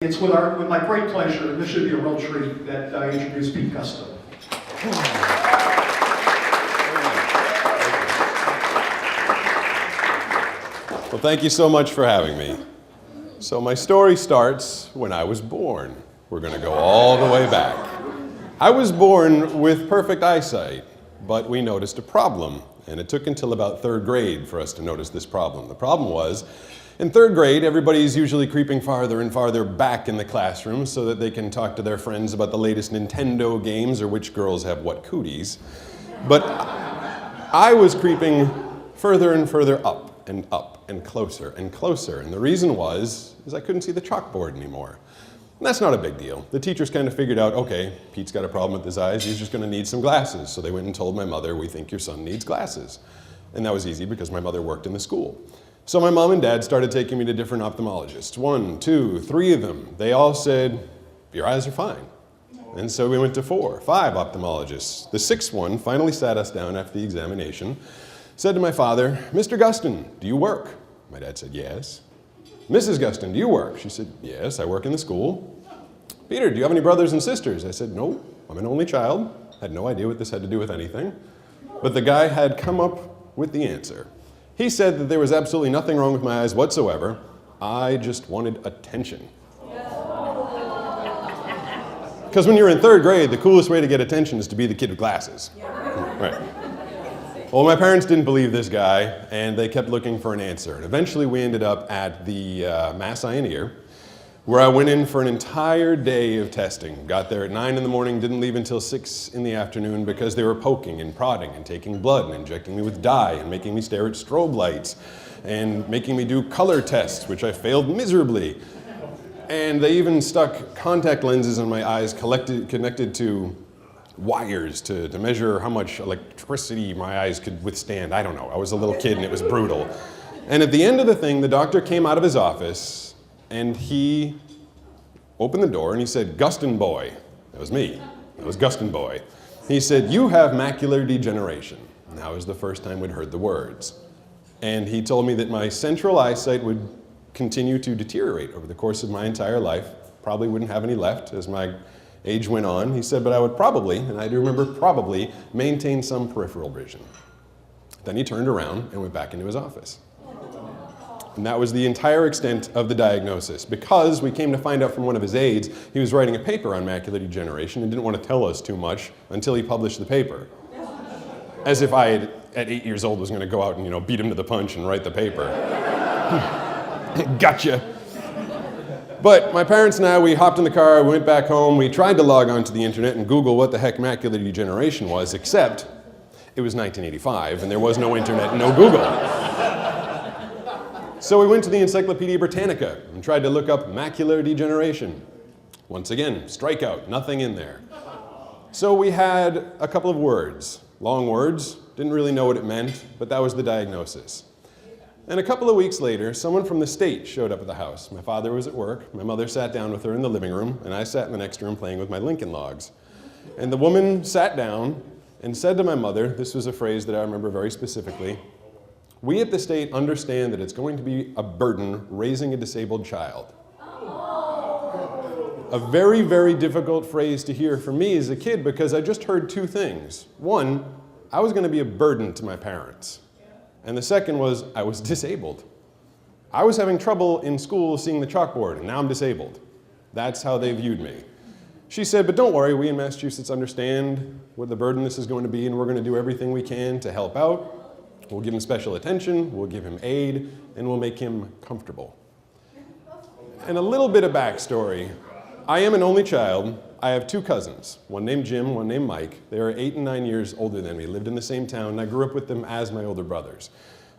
It's with my great pleasure, and this should be a real treat, that I introduce Pete Gustin. Well, thank you so much for having me. So my story starts when I was born. We're going to go all the way back. I was born with perfect eyesight, but we noticed a problem, and it took until about third grade for us to notice this problem. The problem was, in third grade, everybody's usually creeping farther and farther back in the classroom so that they can talk to their friends about the latest Nintendo games or which girls have what cooties. But I was creeping further and further up and closer and closer. And the reason was I couldn't see the chalkboard anymore. And that's not a big deal. The teachers kind of figured out, okay, Pete's got a problem with his eyes, he's just going to need some glasses. So they went and told my mother, we think your son needs glasses. And that was easy because my mother worked in the school. So my mom and dad started taking me to different ophthalmologists. 1, 2, 3 of them. They all said, your eyes are fine. And so we went to 4, 5 ophthalmologists. The 6th one finally sat us down after the examination, said to my father, Mr. Gustin, do you work? My dad said, yes. Mrs. Gustin, do you work? She said, yes, I work in the school. Peter, do you have any brothers and sisters? I said, no, I'm an only child. Had no idea what this had to do with anything. But the guy had come up with the answer. He said that there was absolutely nothing wrong with my eyes whatsoever. I just wanted attention. Because when you're in third grade, the coolest way to get attention is to be the kid with glasses. Right. Well, my parents didn't believe this guy, and they kept looking for an answer. And eventually we ended up at the Mass Eye and Ear, where I went in for an entire day of testing. Got there at 9 in the morning, didn't leave until 6 in the afternoon because they were poking and prodding and taking blood and injecting me with dye and making me stare at strobe lights and making me do color tests, which I failed miserably. And they even stuck contact lenses in my eyes connected to wires to measure how much electricity my eyes could withstand. I don't know. I was a little kid and it was brutal. And at the end of the thing, the doctor came out of his office and he opened the door and he said, Gustin boy. That was me. That was Gustin boy. He said, you have macular degeneration. And that was the first time we'd heard the words. And he told me that my central eyesight would continue to deteriorate over the course of my entire life. Probably wouldn't have any left as my age went on. He said, but I would probably, and I do remember probably, maintain some peripheral vision. Then he turned around and went back into his office. And that was the entire extent of the diagnosis. Because we came to find out from one of his aides, he was writing a paper on macular degeneration and didn't want to tell us too much until he published the paper. As if I, at 8 years old, was going to go out and beat him to the punch and write the paper. Gotcha. But my parents and I, we hopped in the car, we went back home, we tried to log on to the internet and Google what the heck macular degeneration was, except it was 1985 and there was no internet and no Google. So we went to the Encyclopedia Britannica and tried to look up macular degeneration. Once again, strikeout, nothing in there. So we had a couple of words, long words, didn't really know what it meant, but that was the diagnosis. And a couple of weeks later, someone from the state showed up at the house. My father was at work, my mother sat down with her in the living room, and I sat in the next room playing with my Lincoln Logs. And the woman sat down and said to my mother, this was a phrase that I remember very specifically, we at the state understand that it's going to be a burden raising a disabled child. A very, very difficult phrase to hear for me as a kid because I just heard 2 things. One, I was going to be a burden to my parents. And the second was I was disabled. I was having trouble in school seeing the chalkboard, and now I'm disabled. That's how they viewed me. She said, but don't worry, we in Massachusetts understand what the burden this is going to be, and we're going to do everything we can to help out. We'll give him special attention, we'll give him aid, and we'll make him comfortable. And a little bit of backstory. I am an only child. I have 2 cousins, one named Jim, one named Mike. They are 8 and 9 years older than me, lived in the same town, and I grew up with them as my older brothers.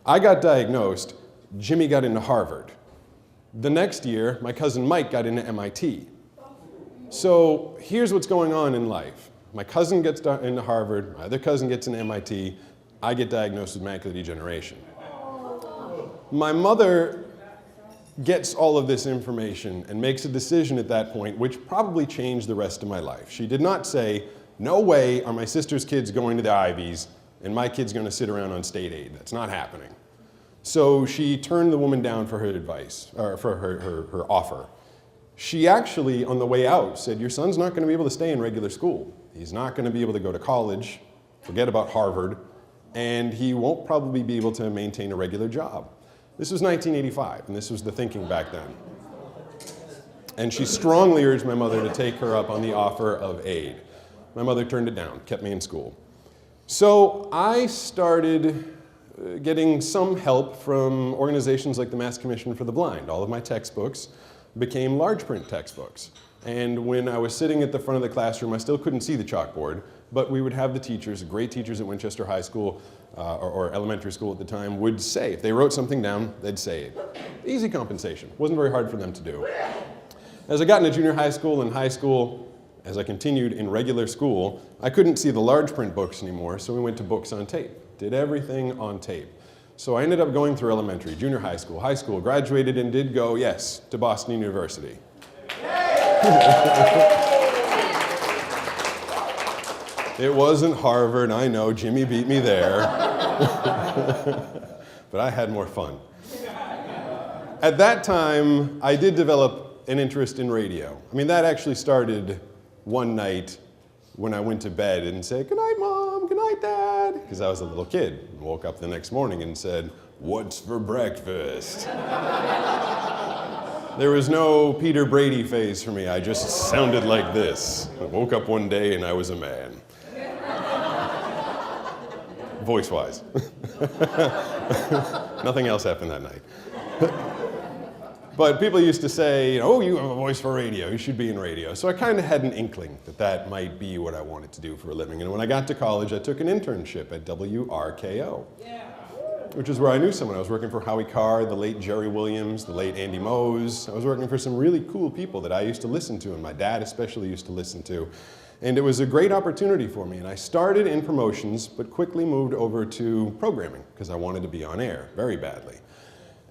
I got diagnosed, Jimmy got into Harvard. The next year, my cousin Mike got into MIT. So here's what's going on in life. My cousin gets into Harvard, my other cousin gets into MIT, I get diagnosed with macular degeneration. My mother gets all of this information and makes a decision at that point which probably changed the rest of my life. She did not say, no way are my sister's kids going to the Ivies and my kid's going to sit around on state aid. That's not happening. So she turned the woman down for her advice, or for her offer. She actually, on the way out, said, your son's not going to be able to stay in regular school. He's not going to be able to go to college, forget about Harvard, and he won't probably be able to maintain a regular job. This was 1985, and this was the thinking back then. And she strongly urged my mother to take her up on the offer of aid. My mother turned it down, kept me in school. So I started getting some help from organizations like the Mass Commission for the Blind. All of my textbooks became large print textbooks. And when I was sitting at the front of the classroom, I still couldn't see the chalkboard, but we would have the teachers, great teachers at Winchester High School, or elementary school at the time, would say, if they wrote something down, they'd say it. Easy compensation. Wasn't very hard for them to do. As I got into junior high school and high school, as I continued in regular school, I couldn't see the large print books anymore, so we went to books on tape. Did everything on tape. So I ended up going through elementary, junior high school, graduated and did go, yes, to Boston University. It wasn't Harvard, I know, Jimmy beat me there. But I had more fun. At that time, I did develop an interest in radio. I mean, that actually started one night when I went to bed and said, good night, Mom, good night, Dad, because I was a little kid, and woke up the next morning and said, what's for breakfast? There was no Peter Brady phase for me. I just sounded like this. I woke up one day and I was a man. Voice-wise. Nothing else happened that night. But people used to say, oh, you have a voice for radio, you should be in radio. So I kind of had an inkling that that might be what I wanted to do for a living. And when I got to college, I took an internship at WRKO, which is where I knew someone. I was working for Howie Carr, the late Jerry Williams, the late Andy Mose. I was working for some really cool people that I used to listen to, and my dad especially used to listen to. And it was a great opportunity for me. And I started in promotions, but quickly moved over to programming, because I wanted to be on air very badly.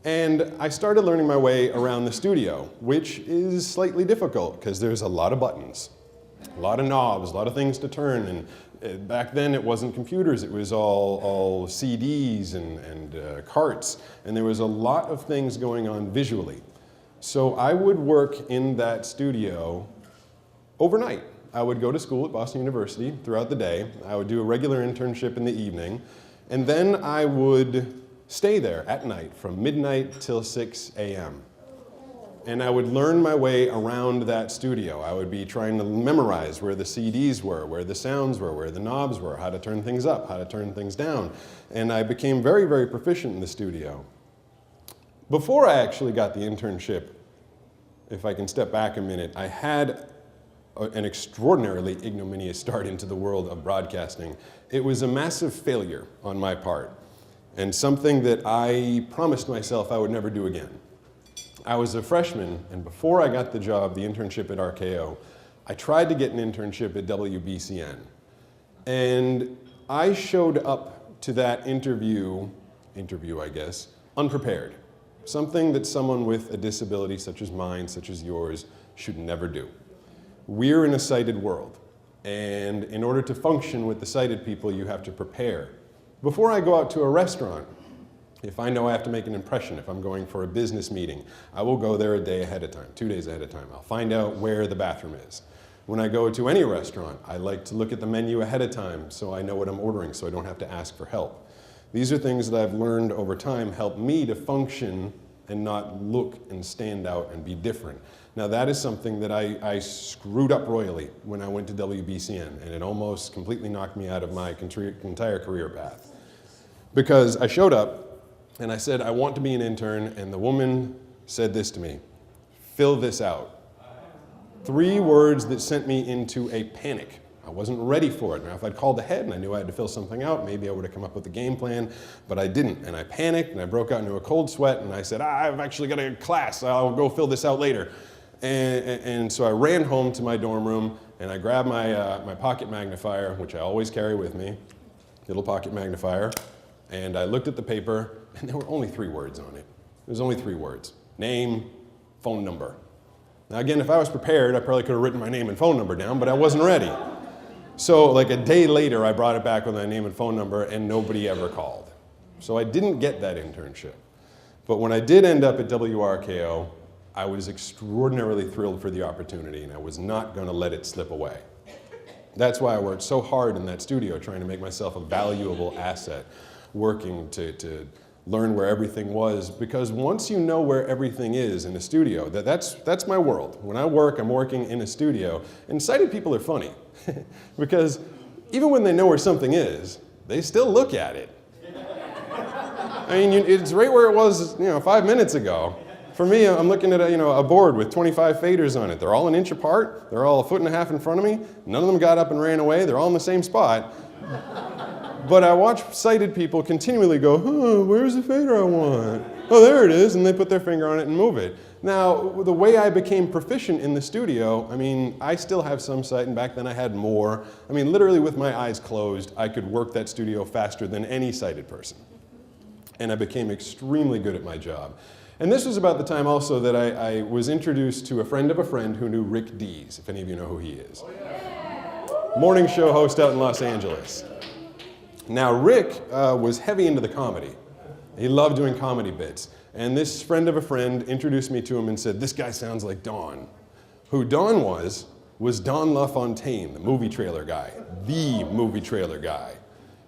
And I started learning my way around the studio, which is slightly difficult because there's a lot of buttons, a lot of knobs, a lot of things to turn. And back then it wasn't computers, it was all CDs and carts. And there was a lot of things going on visually. So I would work in that studio overnight. I would go to school at Boston University throughout the day. I would do a regular internship in the evening. And then I would stay there at night from midnight till 6 a.m. And I would learn my way around that studio. I would be trying to memorize where the CDs were, where the sounds were, where the knobs were, how to turn things up, how to turn things down. And I became very, very proficient in the studio. Before I actually got the internship, if I can step back a minute, I had an extraordinarily ignominious start into the world of broadcasting. It was a massive failure on my part, and something that I promised myself I would never do again. I was a freshman, and before I got the job, the internship at RKO, I tried to get an internship at WBCN. And I showed up to that interview I guess, unprepared. Something that someone with a disability such as mine, such as yours, should never do. We're in a sighted world, and in order to function with the sighted people, you have to prepare. Before I go out to a restaurant, if I know I have to make an impression, if I'm going for a business meeting, I will go there a day ahead of time, 2 days ahead of time. I'll find out where the bathroom is. When I go to any restaurant, I like to look at the menu ahead of time so I know what I'm ordering, so I don't have to ask for help. These are things that I've learned over time help me to function and not look and stand out and be different. Now that is something that I screwed up royally when I went to WBCN, and it almost completely knocked me out of my entire career path. Because I showed up and I said, I want to be an intern, and the woman said this to me, fill this out. 3 words that sent me into a panic. I wasn't ready for it. Now, if I'd called ahead and I knew I had to fill something out, maybe I would have come up with a game plan, but I didn't. And I panicked and I broke out into a cold sweat and I said, I've actually got a class, I'll go fill this out later. And so I ran home to my dorm room and I grabbed my pocket magnifier, which I always carry with me, little pocket magnifier, and I looked at the paper and there were only 3 words on it. There was only 3 words, name, phone number. Now again, if I was prepared, I probably could have written my name and phone number down, but I wasn't ready. So like a day later, I brought it back with my name and phone number and nobody ever called. So I didn't get that internship. But when I did end up at WRKO, I was extraordinarily thrilled for the opportunity, and I was not going to let it slip away. That's why I worked so hard in that studio, trying to make myself a valuable asset, working to learn where everything was, because once you know where everything is in a studio, that's my world. When I work, I'm working in a studio, and sighted people are funny, because even when they know where something is, they still look at it. I mean, it's right where it was, 5 minutes ago. For me, I'm looking at a board with 25 faders on it. They're all an inch apart. They're all 1.5 feet in front of me. None of them got up and ran away. They're all in the same spot. But I watch sighted people continually go, oh, where's the fader I want? Oh, there it is, and they put their finger on it and move it. Now, the way I became proficient in the studio, I still have some sight, and back then I had more. Literally with my eyes closed, I could work that studio faster than any sighted person. And I became extremely good at my job. And this was about the time also that I was introduced to a friend of a friend who knew Rick Dees, if any of you know who he is. Oh, yeah. Morning show host out in Los Angeles. Now, Rick was heavy into the comedy. He loved doing comedy bits. And this friend of a friend introduced me to him and said, this guy sounds like Don. Who Don was Don LaFontaine, the movie trailer guy. The movie trailer guy.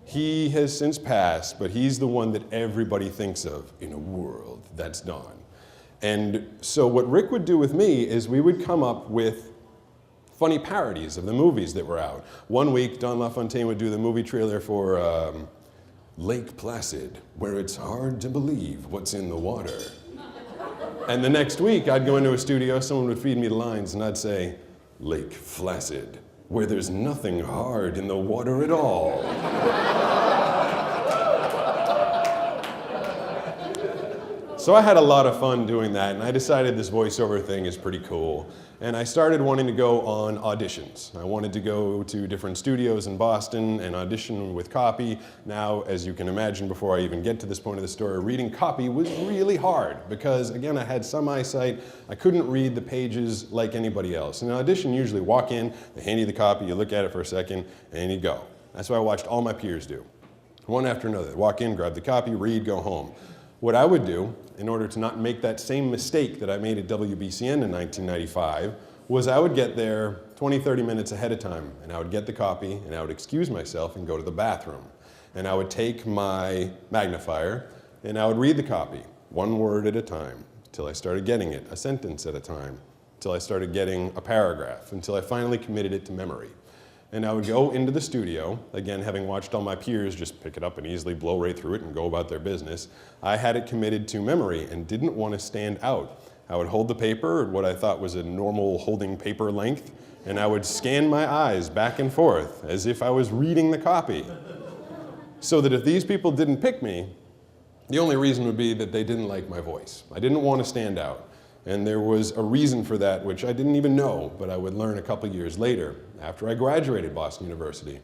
He has since passed, but he's the one that everybody thinks of in a world. That's Don. And so what Rick would do with me is we would come up with funny parodies of the movies that were out. One week, Don LaFontaine would do the movie trailer for Lake Placid, where it's hard to believe what's in the water. And the next week, I'd go into a studio, someone would feed me the lines, and I'd say, Lake Flaccid, where there's nothing hard in the water at all. So I had a lot of fun doing that, and I decided this voiceover thing is pretty cool. And I started wanting to go on auditions. I wanted to go to different studios in Boston and audition with copy. Now, as you can imagine, before I even get to this point of the story, reading copy was really hard because, again, I had some eyesight. I couldn't read the pages like anybody else. In an audition, you usually walk in, they hand you the copy, you look at it for a second, and you go. That's what I watched all my peers do. One after another. Walk in, grab the copy, read, go home. What I would do, in order to not make that same mistake that I made at WBCN in 1995, was I would get there 20, 30 minutes ahead of time, and I would get the copy, and I would excuse myself and go to the bathroom. And I would take my magnifier, and I would read the copy, one word at a time, until I started getting it, a sentence at a time, until I started getting a paragraph, until I finally committed it to memory. And I would go into the studio, again, having watched all my peers just pick it up and easily blow right through it and go about their business. I had it committed to memory and didn't want to stand out. I would hold the paper at what I thought was a normal holding paper length, and I would scan my eyes back and forth as if I was reading the copy. So that if these people didn't pick me, the only reason would be that they didn't like my voice. I didn't want to stand out. And there was a reason for that, which I didn't even know, but I would learn a couple years later, after I graduated Boston University.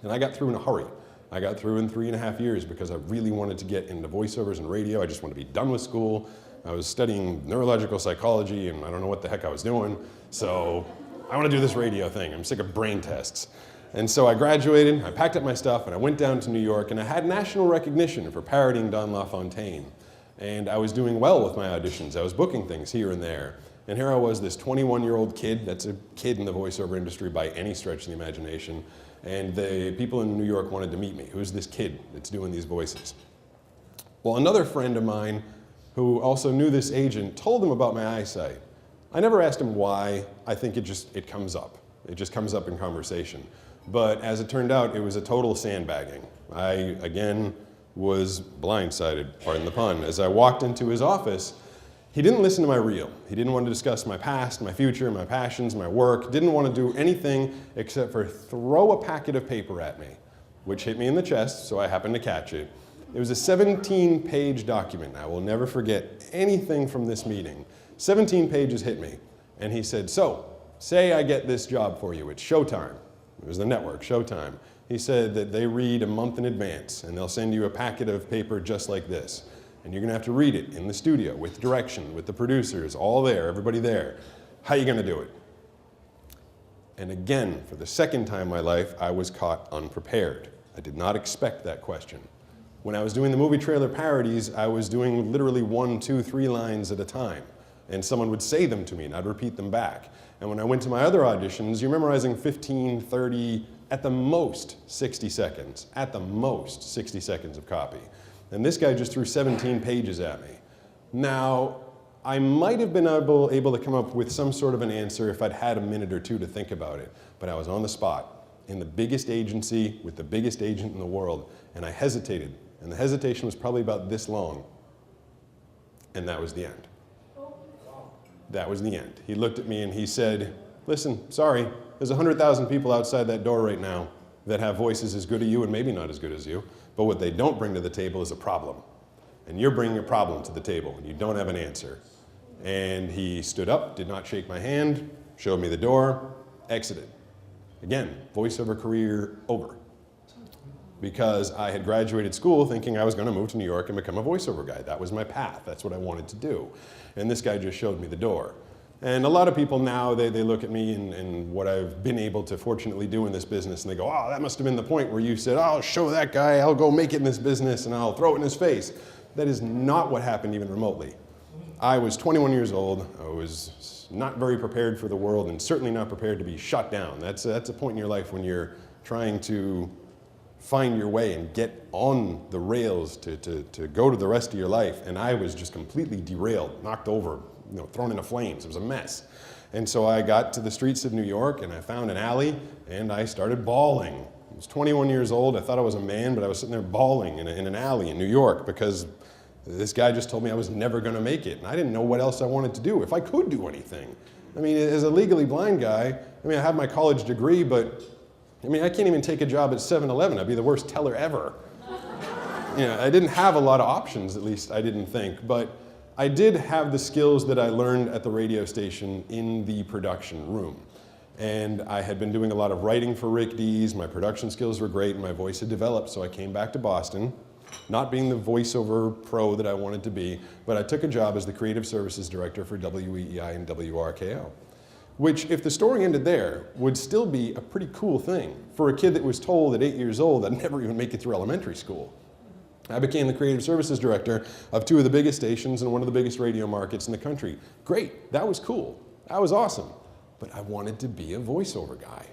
And I got through in a hurry. I got through in 3.5 years because I really wanted to get into voiceovers and radio. I just wanted to be done with school. I was studying neurological psychology, and I don't know what the heck I was doing. So I want to do this radio thing. I'm sick of brain tests. And so I graduated, I packed up my stuff, and I went down to New York, and I had national recognition for parodying Don LaFontaine. And I was doing well with my auditions. I was booking things here and there. And here I was, this 21-year-old kid, that's a kid in the voiceover industry by any stretch of the imagination, and the people in New York wanted to meet me. Who's this kid that's doing these voices? Well, another friend of mine who also knew this agent told him about my eyesight. I never asked him why. I think it comes up. It just comes up in conversation. But as it turned out, it was a total sandbagging. I, again, was blindsided, pardon the pun. As I walked into his office, he didn't listen to my reel. He didn't want to discuss my past, my future, my passions, my work. Didn't want to do anything except for throw a packet of paper at me, which hit me in the chest, so I happened to catch it. It was a 17-page document. I will never forget anything from this meeting. 17 pages hit me, and he said, so, say I get this job for you. It's Showtime. It was the network, Showtime. He said that they read a month in advance, and they'll send you a packet of paper just like this. And you're going to have to read it in the studio with direction, with the producers, all there, everybody there. How are you going to do it? And again, for the second time in my life, I was caught unprepared. I did not expect that question. When I was doing the movie trailer parodies, I was doing literally 1, 2, 3 lines at a time. and someone would say them to me, and I'd repeat them back. And when I went to my other auditions, you're memorizing 15, 30, at the most 60 seconds. At the most 60 seconds of copy. And this guy just threw 17 pages at me. Now, I might have been able to come up with some sort of an answer if I'd had a minute or two to think about it, but I was on the spot in the biggest agency with the biggest agent in the world, and I hesitated. And the hesitation was probably about this long. And that was the end. That was the end. He looked at me and he said, listen, sorry, there's 100,000 people outside that door right now that have voices as good as you and maybe not as good as you, but what they don't bring to the table is a problem. And you're bringing a problem to the table and you don't have an answer. And he stood up, did not shake my hand, showed me the door, exited. Again, voiceover career over. Because I had graduated school thinking I was going to move to New York and become a voiceover guy. That was my path. That's what I wanted to do. And this guy just showed me the door. And a lot of people now, they look at me and what I've been able to fortunately do in this business, and they go, oh, that must have been the point where you said, oh, I'll show that guy, I'll go make it in this business, and I'll throw it in his face. That is not what happened even remotely. I was 21 years old. I was not very prepared for the world and certainly not prepared to be shut down. That's a point in your life when you're trying to find your way and get on the rails to go to the rest of your life. And I was just completely derailed, knocked over, thrown into flames. It was a mess. And so I got to the streets of New York and I found an alley and I started bawling. I was 21 years old. I thought I was a man, but I was sitting there bawling in an alley in New York because this guy just told me I was never going to make it. And I didn't know what else I wanted to do, if I could do anything. I mean, as a legally blind guy, I have my college degree, but I can't even take a job at 7-Eleven. I'd be the worst teller ever. I didn't have a lot of options, at least I didn't think. But I did have the skills that I learned at the radio station in the production room. And I had been doing a lot of writing for Rick Dees. My production skills were great, and my voice had developed. So I came back to Boston, not being the voiceover pro that I wanted to be, but I took a job as the creative services director for WEEI and WRKO. Which, if the story ended there, would still be a pretty cool thing for a kid that was told at 8 years old I'd never even make it through elementary school. I became the creative services director of two of the biggest stations and one of the biggest radio markets in the country. Great, that was cool, that was awesome, but I wanted to be a voiceover guy.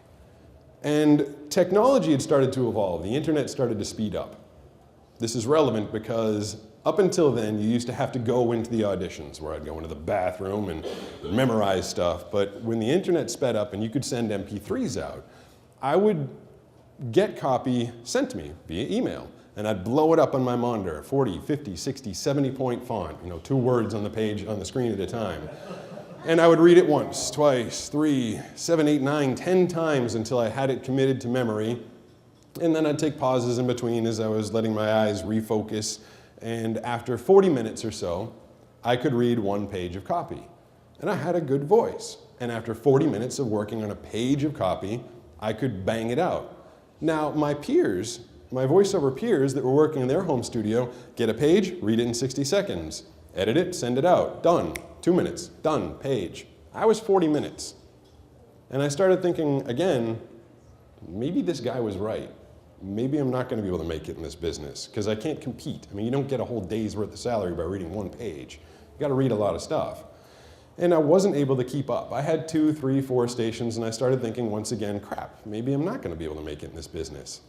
And technology had started to evolve, the internet started to speed up. This is relevant because up until then, you used to have to go into the auditions, where I'd go into the bathroom and memorize stuff. But when the internet sped up and you could send MP3s out, I would get copy sent to me via email. And I'd blow it up on my monitor, 40, 50, 60, 70-point font, 2 words on the page, on the screen at a time. And I would read it once, twice, 3, 7, 8, 9, 10 times until I had it committed to memory. And then I'd take pauses in between as I was letting my eyes refocus. And after 40 minutes or so, I could read 1 page of copy. And I had a good voice. And after 40 minutes of working on a page of copy, I could bang it out. Now, my peers, my voiceover peers that were working in their home studio, get a page, read it in 60 seconds, edit it, send it out, done. 2 minutes, done, page. I was 40 minutes. And I started thinking, again, maybe this guy was right. Maybe I'm not going to be able to make it in this business because I can't compete. You don't get a whole day's worth of salary by reading 1 page. You got to read a lot of stuff. And I wasn't able to keep up. I had 2, 3, 4 stations, and I started thinking once again, crap, maybe I'm not going to be able to make it in this business.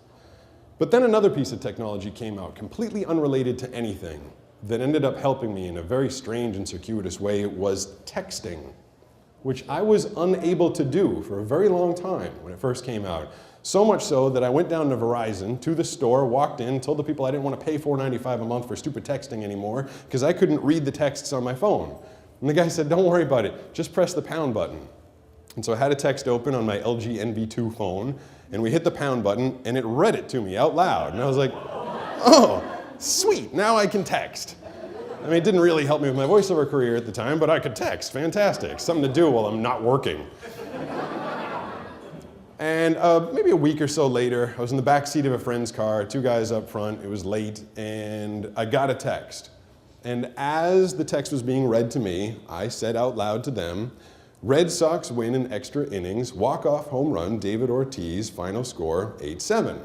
But then another piece of technology came out, completely unrelated to anything, that ended up helping me in a very strange and circuitous way. It was texting, which I was unable to do for a very long time when it first came out. So much so that I went down to Verizon, to the store, walked in, told the people I didn't want to pay $4.95 a month for stupid texting anymore because I couldn't read the texts on my phone. And the guy said, don't worry about it, just press the pound button. And so I had a text open on my LG NV2 phone, and we hit the pound button, and it read it to me out loud. And I was like, oh, sweet, now I can text. It didn't really help me with my voiceover career at the time, but I could text, fantastic. Something to do while I'm not working. And maybe a week or so later, I was in the back seat of a friend's car, 2 guys up front, it was late, and I got a text. And as the text was being read to me, I said out loud to them, Red Sox win in extra innings, walk-off home run, David Ortiz, final score, 8-7.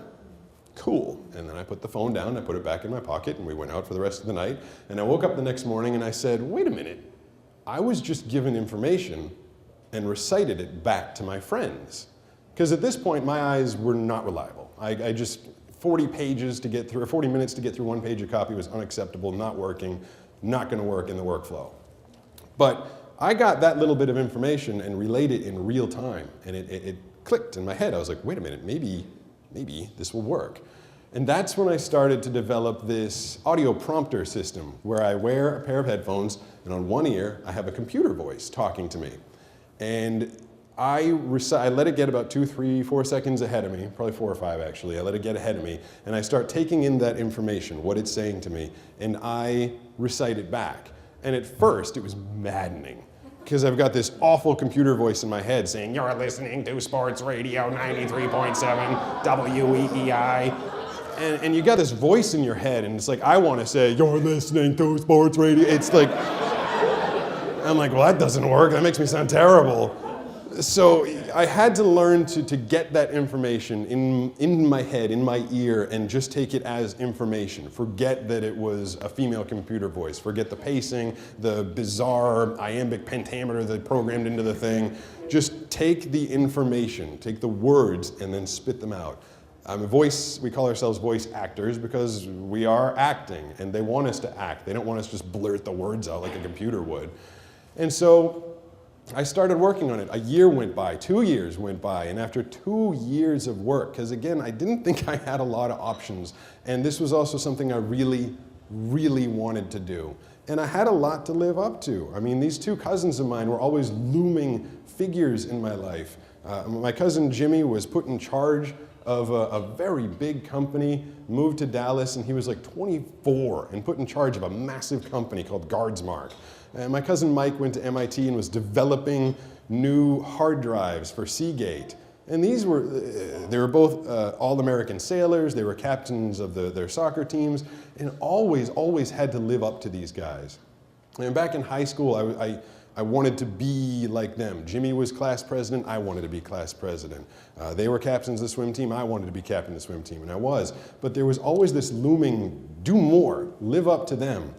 Cool. And then I put the phone down, I put it back in my pocket, and we went out for the rest of the night. And I woke up the next morning and I said, wait a minute, I was just given information and recited it back to my friends. Because at this point, my eyes were not reliable. I just, 40 pages to get through, or 40 minutes to get through one page of copy was unacceptable, not working, not gonna work in the workflow. But I got that little bit of information and relayed it in real time, and it clicked in my head. I was like, wait a minute, maybe this will work. And that's when I started to develop this audio prompter system where I wear a pair of headphones, and on one ear, I have a computer voice talking to me. And I let it get about 2, 3, 4 seconds ahead of me, probably 4 or 5 actually. I let it get ahead of me, and I start taking in that information, what it's saying to me, and I recite it back. And at first, it was maddening, because I've got this awful computer voice in my head saying, "You're listening to Sports Radio 93.7 WEEI." And you got this voice in your head, and it's like, I want to say, "You're listening to Sports Radio." It's like, I'm like, well, that doesn't work. That makes me sound terrible. So I had to learn to get that information in my head, in my ear, and just take it as information. Forget that it was a female computer voice. Forget the pacing, the bizarre iambic pentameter that programmed into the thing. Just take the information, take the words, and then spit them out. We call ourselves voice actors because we are acting, and they want us to act. They don't want us to just blurt the words out like a computer would. And so I started working on it. A year went by, 2 years went by, and after 2 years of work, because again, I didn't think I had a lot of options, and this was also something I really, really wanted to do. And I had a lot to live up to. I mean, these 2 cousins of mine were always looming figures in my life. My cousin Jimmy was put in charge of a very big company, moved to Dallas, and he was like 24 and put in charge of a massive company called Guardsmark. And my cousin Mike went to MIT and was developing new hard drives for Seagate. And they were both all-American sailors, they were captains of their soccer teams, and always had to live up to these guys. And back in high school, I wanted to be like them. Jimmy was class president, I wanted to be class president. They were captains of the swim team, I wanted to be captain of the swim team, and I was. But there was always this looming, do more, live up to them.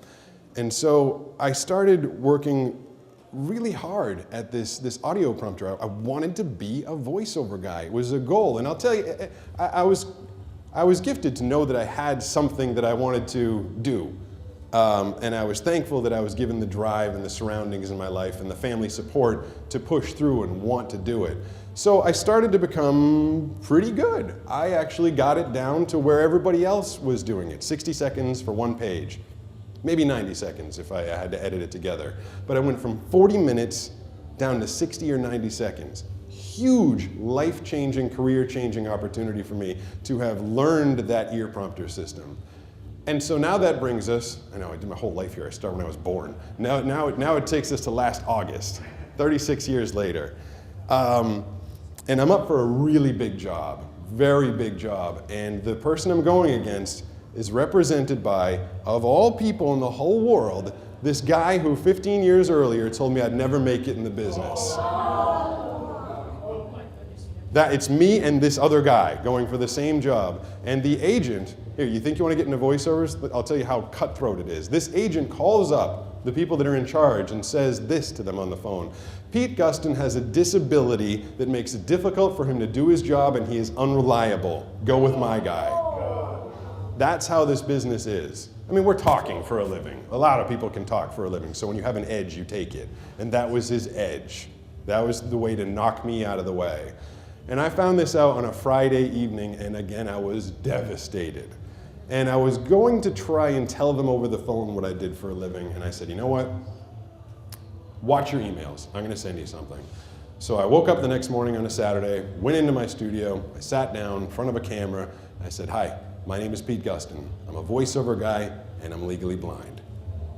And so I started working really hard at this audio prompter. I wanted to be a voiceover guy. It was a goal, and I'll tell you, I was gifted to know that I had something that I wanted to do. And I was thankful that I was given the drive and the surroundings in my life and the family support to push through and want to do it. So I started to become pretty good. I actually got it down to where everybody else was doing it, 60 seconds for one page. Maybe 90 seconds if I had to edit it together. But I went from 40 minutes down to 60 or 90 seconds. Huge, life-changing, career-changing opportunity for me to have learned that ear prompter system. And so now that brings us, I know I did my whole life here, I started when I was born. Now it takes us to last August, 36 years later. And I'm up for a really big job, very big job. And the person I'm going against is represented by, of all people in the whole world, this guy who 15 years earlier told me I'd never make it in the business. That it's me and this other guy going for the same job. And the agent, here, you think you want to get into voiceovers? I'll tell you how cutthroat it is. This agent calls up the people that are in charge and says this to them on the phone. Pete Gustin has a disability that makes it difficult for him to do his job, and he is unreliable. Go with my guy. That's how this business is. I mean, we're talking for a living. A lot of people can talk for a living, so when you have an edge, you take it. And that was his edge. That was the way to knock me out of the way. And I found this out on a Friday evening, and again, I was devastated. And I was going to try and tell them over the phone what I did for a living, and I said, you know what? Watch your emails. I'm going to send you something. So I woke up the next morning on a Saturday, went into my studio, I sat down in front of a camera, and I said, hi, my name is Pete Gustin. I'm a voiceover guy, and I'm legally blind.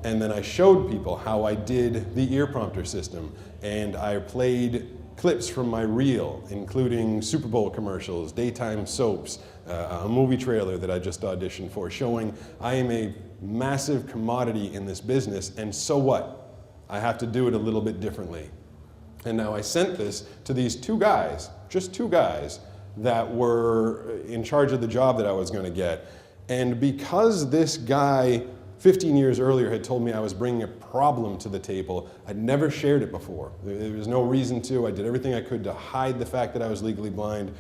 And then I showed people how I did the ear prompter system, and I played clips from my reel, including Super Bowl commercials, daytime soaps, a movie trailer that I just auditioned for, showing I am a massive commodity in this business, and so what? I have to do it a little bit differently. And now I sent this to these 2 guys, just 2 guys, that were in charge of the job that I was going to get. And because this guy 15 years earlier had told me I was bringing a problem to the table. I'd never shared it before. There was no reason to. I did everything I could to hide the fact that I was legally blind.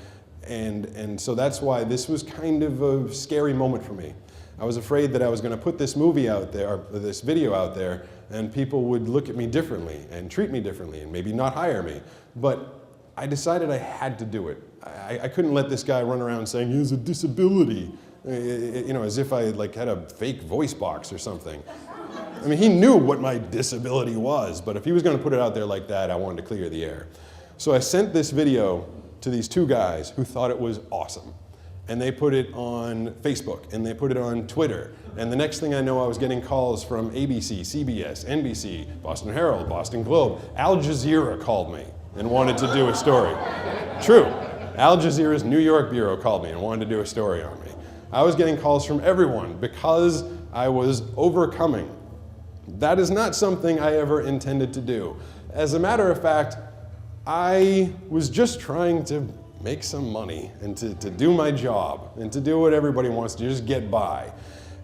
And so that's why this was kind of a scary moment for me. I was afraid that I was going to put this movie out there, or this video out there, and people would look at me differently and treat me differently and maybe not hire me. But I decided I had to do it. I couldn't let this guy run around saying he has a disability, you know, as if I had a fake voice box or something. I mean, he knew what my disability was, but if he was going to put it out there like that, I wanted to clear the air. So I sent this video to these two guys who thought it was awesome. And they put it on Facebook, and they put it on Twitter. And the next thing I know, I was getting calls from ABC, CBS, NBC, Boston Herald, Boston Globe. Al Jazeera called me and wanted to do a story. True. Al Jazeera's New York bureau called me and wanted to do a story on me. I was getting calls from everyone because I was overcoming. That is not something I ever intended to do. As a matter of fact, I was just trying to make some money and to do my job and to do what everybody wants to do, just get by.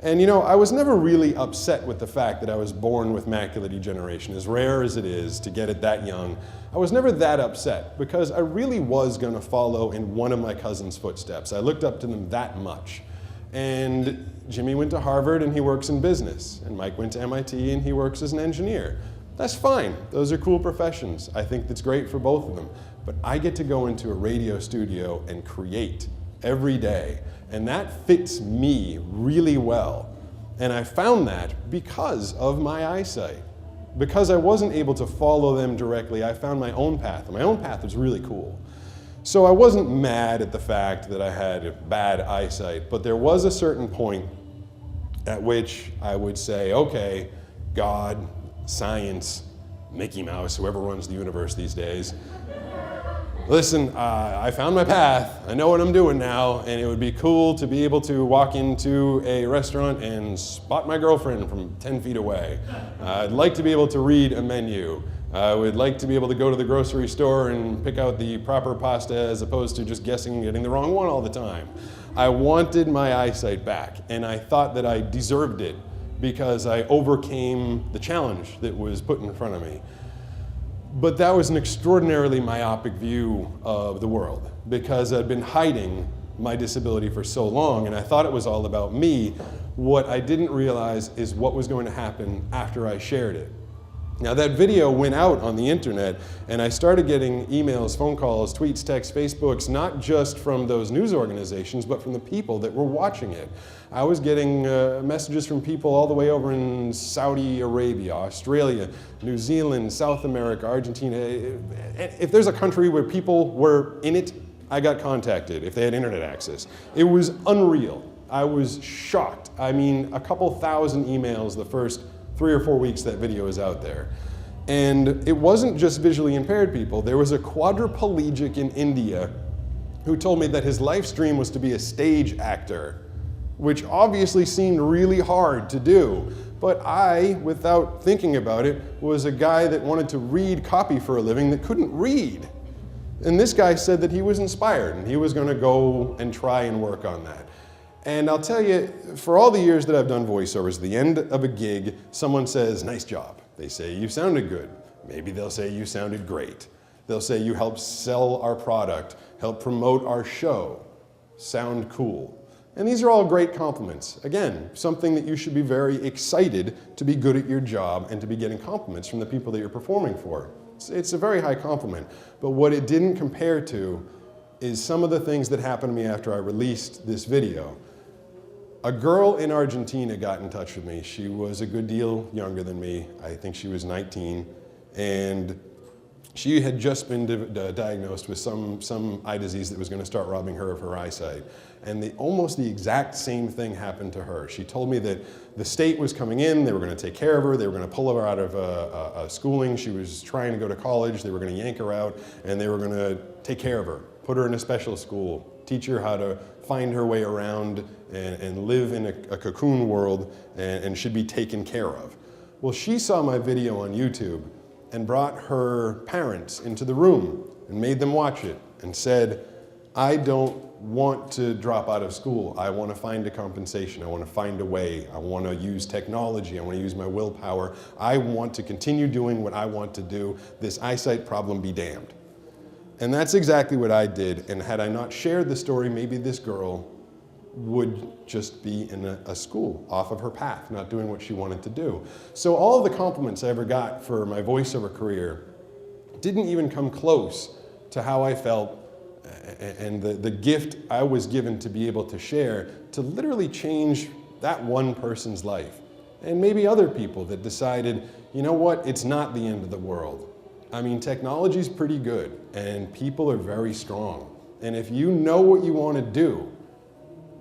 And you know, I was never really upset with the fact that I was born with macular degeneration, as rare as it is to get it that young. I was never that upset because I really was going to follow in one of my cousin's footsteps. I looked up to them that much. And Jimmy went to Harvard and he works in business, and Mike went to MIT and he works as an engineer. That's fine. Those are cool professions. I think that's great for both of them. But I get to go into a radio studio and create every day. And that fits me really well. And I found that because of my eyesight. Because I wasn't able to follow them directly, I found my own path. And my own path was really cool. So I wasn't mad at the fact that I had bad eyesight, but there was a certain point at which I would say, okay, God, science, Mickey Mouse, whoever runs the universe these days, listen, I found my path. I know what I'm doing now, and it would be cool to be able to walk into a restaurant and spot my girlfriend from 10 feet away. I'd like to be able to read a menu. I would like to be able to go to the grocery store and pick out the proper pasta as opposed to just guessing and getting the wrong one all the time. I wanted my eyesight back, and I thought that I deserved it because I overcame the challenge that was put in front of me. But that was an extraordinarily myopic view of the world because I'd been hiding my disability for so long, and I thought it was all about me. What I didn't realize is what was going to happen after I shared it. Now that video went out on the internet, and I started getting emails, phone calls, tweets, texts, Facebooks, not just from those news organizations, but from the people that were watching it. I was getting messages from people all the way over in Saudi Arabia, Australia, New Zealand, South America, Argentina. If there's a country where people were in it, I got contacted if they had internet access. It was unreal. I was shocked. I mean, a couple thousand emails the first 3 or 4 weeks that video is out there. And it wasn't just visually impaired people. There was a quadriplegic in India who told me that his life dream was to be a stage actor, which obviously seemed really hard to do. But I, without thinking about it, was a guy that wanted to read copy for a living that couldn't read. And this guy said that he was inspired and he was going to go and try and work on that. And I'll tell you, for all the years that I've done voiceovers, at the end of a gig, someone says, nice job. They say, you sounded good. Maybe they'll say, you sounded great. They'll say, you helped sell our product, help promote our show, sound cool. And these are all great compliments. Again, something that you should be very excited to be good at your job and to be getting compliments from the people that you're performing for. It's a very high compliment. But what it didn't compare to is some of the things that happened to me after I released this video. A girl in Argentina got in touch with me. She was a good deal younger than me. I think she was 19. And she had just been diagnosed with some eye disease that was going to start robbing her of her eyesight. And almost the exact same thing happened to her. She told me that the state was coming in, they were going to take care of her, they were going to pull her out of schooling. She was trying to go to college, they were going to yank her out, and they were going to take care of her, put her in a special school, teach her how to find her way around and live in a cocoon world and should be taken care of. Well, she saw my video on YouTube and brought her parents into the room and made them watch it and said, I don't want to drop out of school. I want to find a compensation. I want to find a way. I want to use technology. I want to use my willpower. I want to continue doing what I want to do. This eyesight problem be damned. And that's exactly what I did. And had I not shared the story, maybe this girl would just be in a school off of her path, not doing what she wanted to do. So all of the compliments I ever got for my voiceover career didn't even come close to how I felt and the gift I was given to be able to share to literally change that one person's life. And maybe other people that decided, you know what, it's not the end of the world. I mean, technology's pretty good and people are very strong. And if you know what you want to do,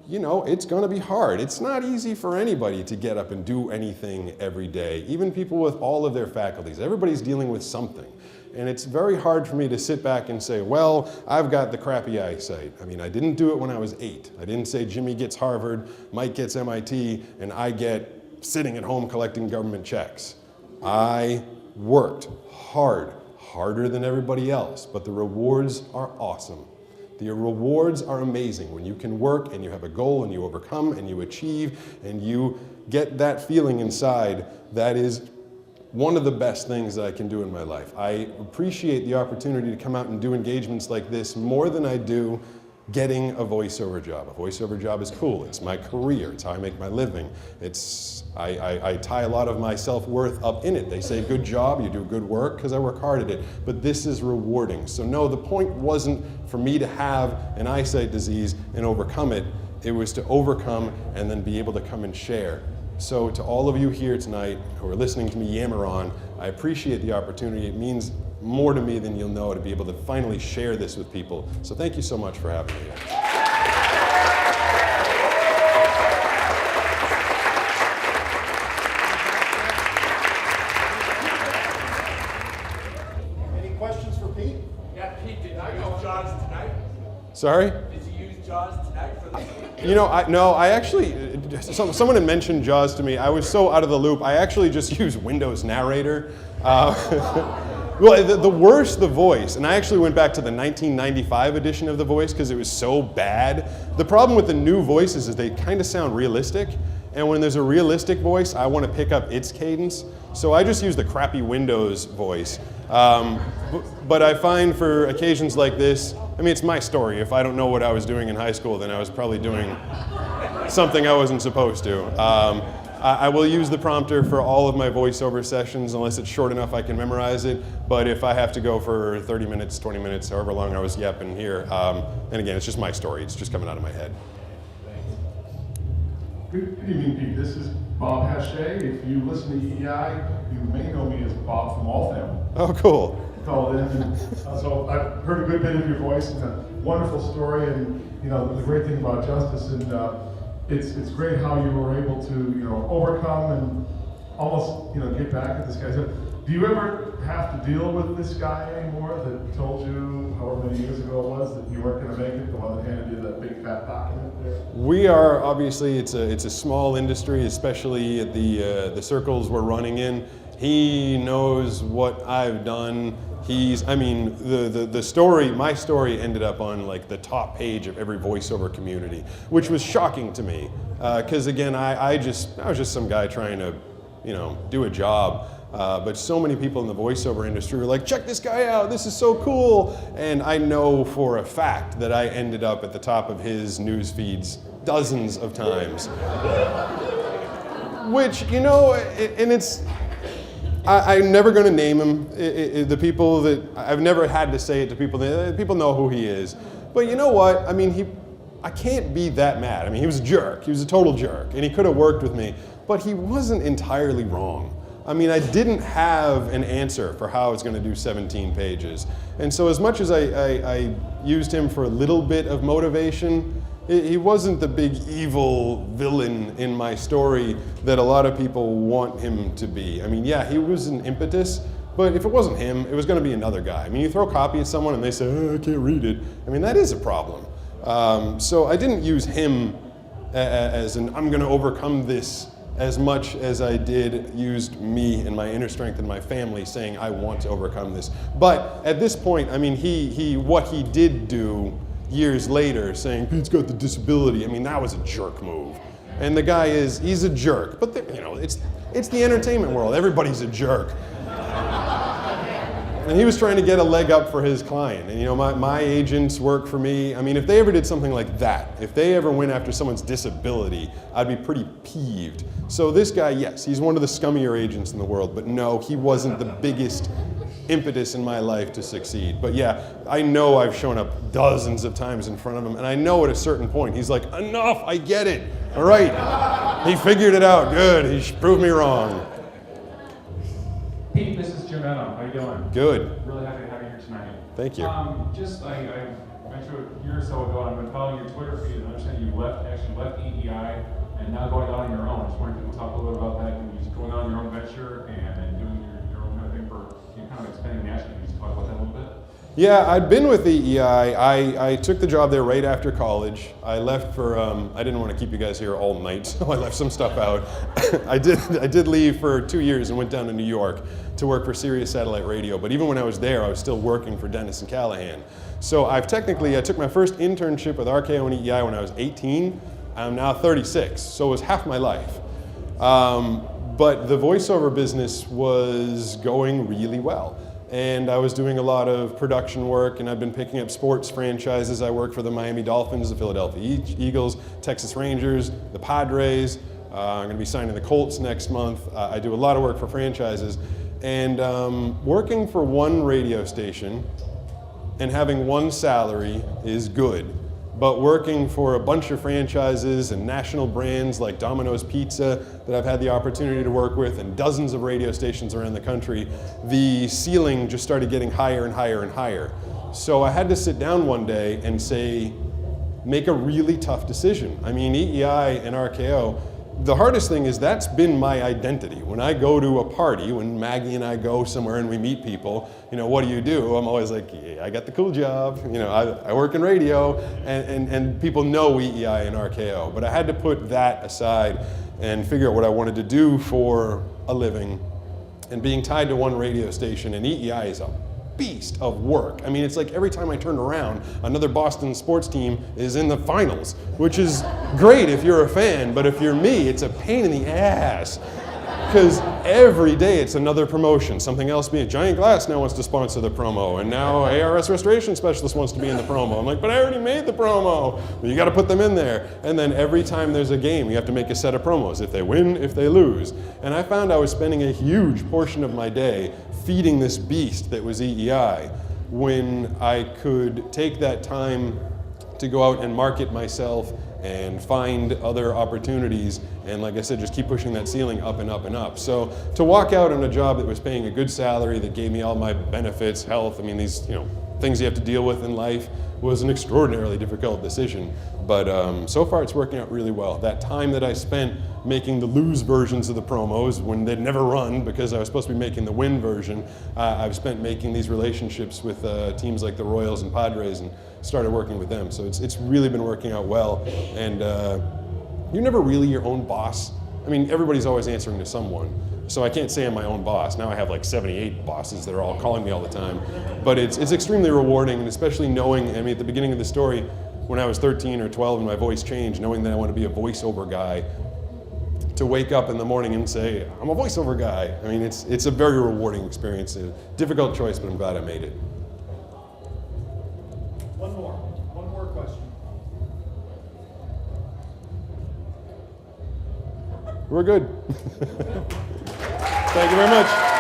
you know, it's going to be hard. It's not easy for anybody to get up and do anything every day, even people with all of their faculties. Everybody's dealing with something. And it's very hard for me to sit back and say, well, I've got the crappy eyesight. I mean, I didn't do it when I was 8. I didn't say Jimmy gets Harvard, Mike gets MIT, and I get sitting at home collecting government checks. I worked hard, harder than everybody else, but the rewards are awesome. The rewards are amazing when you can work and you have a goal and you overcome and you achieve and you get that feeling inside. That is one of the best things that I can do in my life. I appreciate the opportunity to come out and do engagements like this more than I do getting a voiceover job. A voiceover job is cool. It's my career. It's how I make my living. I tie a lot of my self-worth up in it. They say, good job, you do good work, because I work hard at it. But this is rewarding. So no, the point wasn't for me to have an eyesight disease and overcome it. It was to overcome and then be able to come and share. So to all of you here tonight who are listening to me yammer on, I appreciate the opportunity. It means more to me than you'll know to be able to finally share this with people. So thank you so much for having me here. Any questions for Pete? Yeah, Pete, did you use Jaws tonight? Sorry? Did you use Jaws tonight for this? You know, I actually, someone had mentioned Jaws to me. I was so out of the loop. I actually just use Windows Narrator. Well, the worse the voice, and I actually went back to the 1995 edition of The Voice because it was so bad. The problem with the new voices is they kind of sound realistic, and when there's a realistic voice, I want to pick up its cadence. So I just use the crappy Windows voice. But I find for occasions like this, I mean, it's my story. If I don't know what I was doing in high school, then I was probably doing something I wasn't supposed to. I will use the prompter for all of my voiceover sessions unless it's short enough I can memorize it. But if I have to go for 30 minutes, 20 minutes, however long I was yapping here, and again, it's just my story. It's just coming out of my head. Good evening, Pete. This is Bob Hachet. If you listen to EEI, you may know me as Bob from All Family. Oh, cool. Called in, and so I've heard a good bit of your voice. It's a wonderful story, and you know the great thing about Justice, and it's great how you were able to overcome and almost get back at this guy. So, do you ever have to deal with this guy anymore that told you however many years ago it was that you weren't going to make it, the one that handed you that big fat document there? We are obviously it's a small industry, especially at the circles we're running in. He knows what I've done. The story, my story ended up on like the top page of every voiceover community, which was shocking to me. Because again, I was just some guy trying to, do a job. But so many people in the voiceover industry were like, check this guy out, this is so cool. And I know for a fact that I ended up at the top of his news feeds dozens of times. Which, and it's, I'm never going to name him. The people that, I've never had to say it to people, people know who he is. But you know what, I can't be that mad. He was a jerk, he was a total jerk, and he could have worked with me, but he wasn't entirely wrong. I didn't have an answer for how I was going to do 17 pages. And so as much as I used him for a little bit of motivation, he wasn't the big evil villain in my story that a lot of people want him to be. Yeah, he was an impetus, but if it wasn't him, it was going to be another guy. You throw a copy at someone and they say, oh, I can't read it. That is a problem. So I didn't use him as an, I'm going to overcome this, as much as I did used me and my inner strength and my family saying I want to overcome this. But at this point, what he did do years later saying, Pete's got the disability. I mean, that was a jerk move. And the guy he's a jerk. But, it's the entertainment world. Everybody's a jerk. And he was trying to get a leg up for his client. And my agents work for me. I mean, if they ever did something like that, if they ever went after someone's disability, I'd be pretty peeved. So this guy, yes, he's one of the scummier agents in the world, but no, he wasn't the biggest impetus in my life to succeed. But yeah, I know I've shown up dozens of times in front of him, and I know at a certain point, he's like, enough, I get it. All right, he figured it out, good, he proved me wrong. Pete, this is Jim Eno. How you doing? Good. Really happy to have you here tonight. Thank you. I went through a year or so ago, and I've been following your Twitter feed, and I understand you actually left EEI, and now going out on your own. I just wondering if you can talk a little bit about that, and just going on your own venture and doing your own kind of thing for kind of expanding nationally. Can you just talk about that a little bit? Yeah, I'd been with EEI. I took the job there right after college. I left for, I didn't want to keep you guys here all night, so I left some stuff out. I did leave for 2 years and went down to New York to work for Sirius Satellite Radio. But even when I was there, I was still working for Dennis and Callahan. So I took my first internship with RKO and EEI when I was 18. I'm now 36, so it was half my life. But the voiceover business was going really well. And I was doing a lot of production work, and I've been picking up sports franchises. I work for the Miami Dolphins, the Philadelphia Eagles, Texas Rangers, the Padres. I'm going to be signing the Colts next month. I do a lot of work for franchises. And working for one radio station and having one salary is good. But working for a bunch of franchises and national brands like Domino's Pizza that I've had the opportunity to work with and dozens of radio stations around the country, the ceiling just started getting higher and higher and higher. So I had to sit down one day and make a really tough decision. I mean, EEI and RKO, the hardest thing is that's been my identity. When I go to a party, when Maggie and I go somewhere and we meet people, what do? I'm always like, yeah, I got the cool job. I work in radio, and people know EEI and RKO. But I had to put that aside and figure out what I wanted to do for a living. And being tied to one radio station, and EEI is a beast of work. I mean, it's like every time I turn around, another Boston sports team is in the finals, which is great if you're a fan, but if you're me, it's a pain in the ass. Because every day it's another promotion. Something else, Giant Glass now wants to sponsor the promo, and now ARS Restoration Specialist wants to be in the promo. I'm like, but I already made the promo. Well, you got to put them in there. And then every time there's a game, you have to make a set of promos. If they win, if they lose. And I found I was spending a huge portion of my day feeding this beast that was EEI, when I could take that time to go out and market myself and find other opportunities, and like I said, just keep pushing that ceiling up and up and up. So to walk out on a job that was paying a good salary, that gave me all my benefits, health, I mean, these things you have to deal with in life, was an extraordinarily difficult decision. But so far it's working out really well. That time that I spent making the lose versions of the promos when they'd never run because I was supposed to be making the win version, I've spent making these relationships with teams like the Royals and Padres and started working with them. So it's really been working out well. And you're never really your own boss. I mean, everybody's always answering to someone. So I can't say I'm my own boss. Now I have like 78 bosses that are all calling me all the time. But it's extremely rewarding, and especially knowing, I mean, at the beginning of the story, when I was 13 or 12 and my voice changed, knowing that I want to be a voiceover guy, to wake up in the morning and say, I'm a voiceover guy. I mean, it's a very rewarding experience. A difficult choice, but I'm glad I made it. One more question. We're good. Thank you very much.